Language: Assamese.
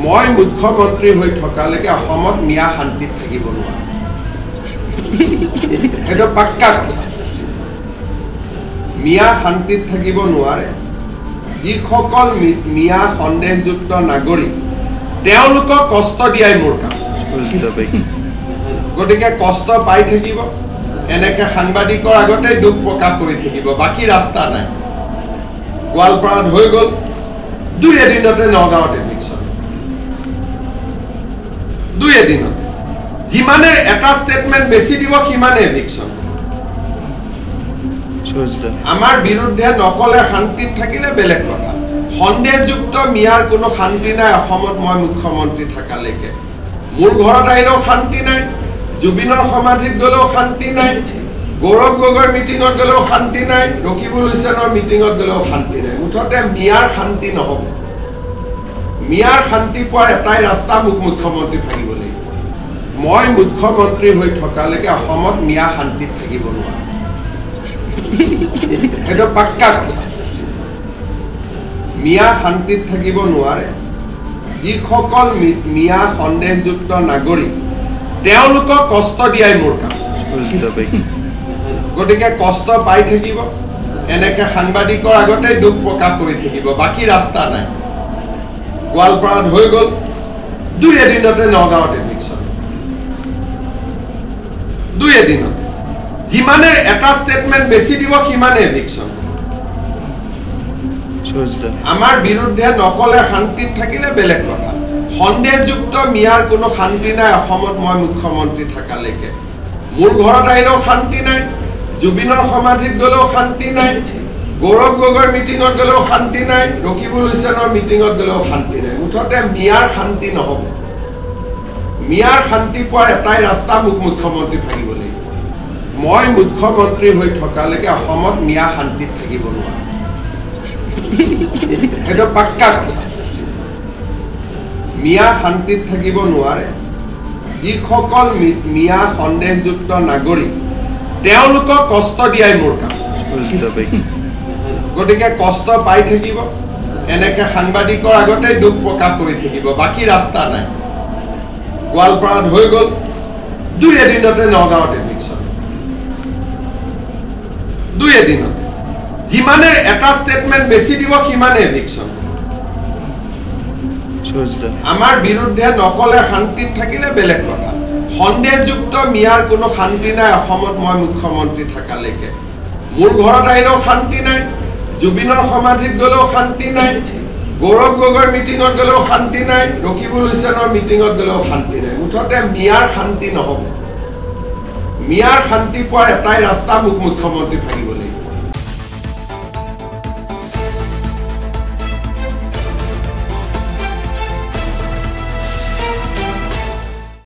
মই মুখ্যমন্ত্ৰী হৈ থকালৈকে অসমত মিয়া শান্তিত থাকিব নোৱাৰে এটা পাক্কা কথা মিয়া শান্তিত থাকিব নোৱাৰে যিসকল মিয়া সন্দেহযুক্ত নাগৰিক তেওঁলোকক কষ্ট দিয়াই মোৰ কাম গতিকে কষ্ট পাই থাকিব এনেকে সাংবাদিকৰ আগতে দুখ প্ৰকাশ কৰি থাকিব বাকি ৰাস্তা নাই গোৱালপাৰাত হৈ গ'ল 2 এদিনতে নগাঁৱত ইলেকশ্যন 2 এদিনতে যিমানে এটা ষ্টেটমেণ্ট বেছি দিব সিমানে ইলেকশ্যন আমাৰ বিৰুদ্ধে নকলে শান্তিত থাকিলে বেলেগ কথা সন্দেহযুক্ত মিয়াৰ কোনো শান্তি নাই অসমত মই মুখ্যমন্ত্ৰী থাকালৈকে মোৰ ঘৰত আহিলেও শান্তি নাই জুবিনৰ সমাধিত গ'লেও শান্তি নাই গৌৰৱ গগৈৰ মিটিঙত গ'লেও শান্তি নাই ৰকিবুল হুছেইনৰ মিটিঙত গ'লেও শান্তি নাই মুঠতে মিয়াৰ শান্তি নহ'ব মিয়াৰ শান্তি পোৱাৰ এটাই ৰাস্তা মুখ্যমন্ত্ৰী ভাঙিব লাগিব মই মুখ্যমন্ত্ৰী হৈ থকালৈকে অসমত মিয়া শান্তিত থাকিব নোৱাৰে এটা পাক্কা কথা মিয়া শান্তিত থাকিব নোৱাৰে যিসকল মিয়া সন্দেহযুক্ত নাগৰিক তেওঁলোকক কষ্ট দিয়াই মোৰ কাম গতিকে কষ্ট পাই থাকিব এনেকে সাংবাদিকৰ আগতে দুখ প্ৰকাশ কৰি থাকিব বাকি ৰাস্তা নাই গোৱালপাৰাত হৈ গ'ল 2 এদিনতে নগাঁৱত ইলেকশ্যন 2 এদিনতে যিমানে এটা ষ্টেটমেণ্ট বেছি দিব সিমানে ইলেকশ্যন আমাৰ বিৰুদ্ধে নকলে শান্তিত থাকিলে বেলেগ কথা সন্দেহযুক্ত মিয়াৰ কোনো শান্তি নাই অসমত মই মুখ্যমন্ত্ৰী থাকালৈকে মোৰ ঘৰত আহিলেও শান্তি নাই জুবিনৰ সমাধিত গ'লেও শান্তি নাই গৌৰৱ গগৈৰ মিটিঙত গ'লেও শান্তি নাই ৰকিবুল হুছেইনৰ মিটিঙত গ'লেও শান্তি নাই মুঠতে মিয়াৰ শান্তি নহ'ব মিয়াৰ শান্তি পোৱাৰ এটাই ৰাস্তা মুখ্যমন্ত্ৰী ভাঙিব লাগিব মই মুখ্যমন্ত্ৰী হৈ থকালৈকে অসমত মিয়া শান্তিত থাকিব নোৱাৰে এটা পাক্কা কথা মিয়া শান্তিত থাকিব নোৱাৰে যিসকল মিয়া সন্দেহযুক্ত নাগৰিক তেওঁলোকক কষ্ট দিয়াই মোৰ কাম গতিকে কষ্ট পাই থাকিব এনেকে সাংবাদিকৰ আগতে দুখ প্ৰকাশ কৰি থাকিব বাকি ৰাস্তা নাই গোৱালপাৰাত হৈ গ'ল 2 এদিনতে নগাঁৱত ইলেকশ্যন 2 এদিনতে যিমানে এটা ষ্টেটমেণ্ট বেছি দিব সিমানে ইলেকশ্যন আমাৰ বিৰুদ্ধে নকলে শান্তিত থাকিলে বেলেগ কথা সন্দেহযুক্ত মিয়াৰ কোনো শান্তি নাই অসমত মই মুখ্যমন্ত্ৰী থাকালৈকে মোৰ ঘৰত আহিলেও শান্তি নাই জুবিনৰ সমাধিত গ'লেও শান্তি নাই গৌৰৱ গগৈৰ মিটিঙত গ'লেও শান্তি নাই ৰকিবুল হুছেইনৰ মিটিঙত গ'লেও শান্তি নাই মুঠতে মিয়াৰ শান্তি নহ'ব মিয়াৰ শান্তি পোৱাৰ এটাই ৰাস্তা মুখ্যমন্ত্ৰী ভাঙিব